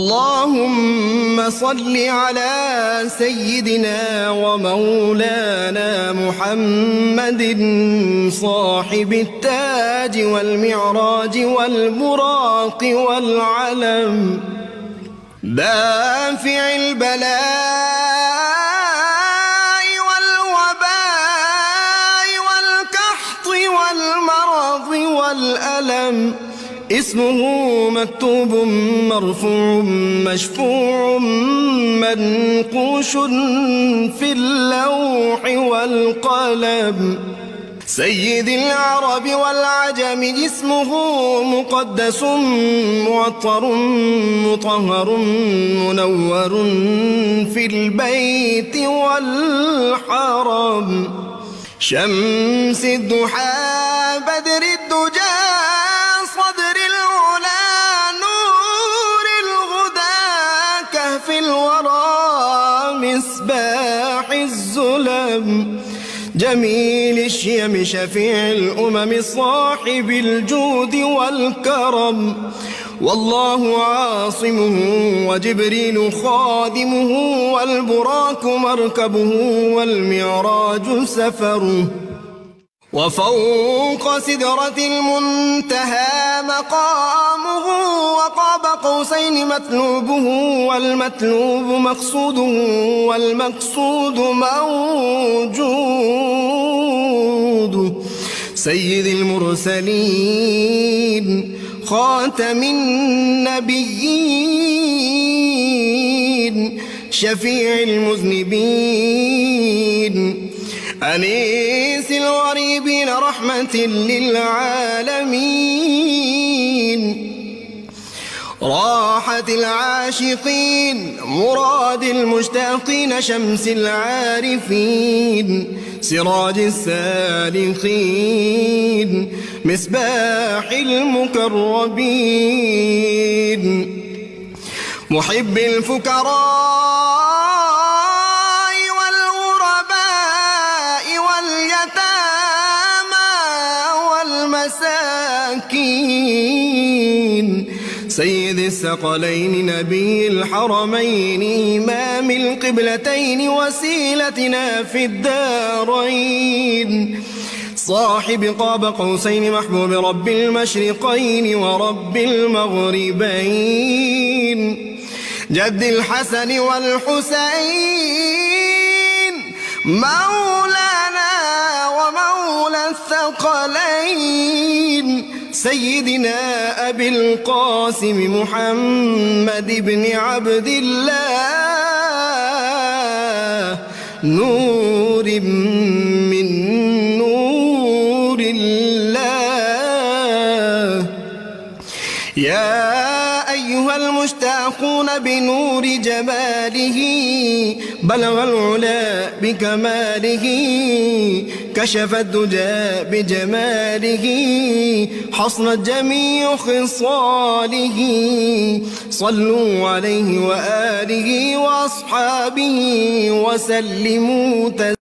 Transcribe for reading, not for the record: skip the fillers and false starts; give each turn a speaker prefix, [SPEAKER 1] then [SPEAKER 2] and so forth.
[SPEAKER 1] اللهم صل على سيدنا ومولانا محمد صاحب التاج والمعراج والبراق والعلم، دافع البلاء والوباء والقحط والمرض والألم، اسمه مكتوب مرفوع مشفوع منقوش في اللوح والقلم، سيد العرب والعجم، اسمه مقدس معطر مطهر منور في البيت والحرم، شمس الضحى بدر الدجى صدر العلا نور الهدى كهف الورى مصباح الظلم، جميل الشيم شفيع الأمم صاحب الجود والكرم، والله عاصمه وجبريل خادمه والبراق مركبه والمعراج سفره، وفوق سدرة المنتهى مقامه وقاب قوسين مطلوبه والمطلوب مقصوده والمقصود موجود، سيد المرسلين خاتم النبيين شفيع المذنبين أنيس الغريبين رحمة للعالمين، راحة العاشقين مراد المشتاقين شمس العارفين سراج السالكين مصباح المقربين، محب الفقراء والمساكين، سيد الثقلين نبي الحرمين إمام القبلتين وسيلتنا في الدارين، صاحب قاب قوسين محبوب رب المشرقين ورب المغربين، جد الحسن والحسين مولانا ومولى الثقلين، سيدنا أبي القاسم محمد بن عبد الله نور من نور الله، يا أيها المشتاقون بنور جماله بلغ العلا بكماله، كشف الدجى بجماله حصنت جميع خصاله، صلوا عليه وآله وأصحابه وسلموا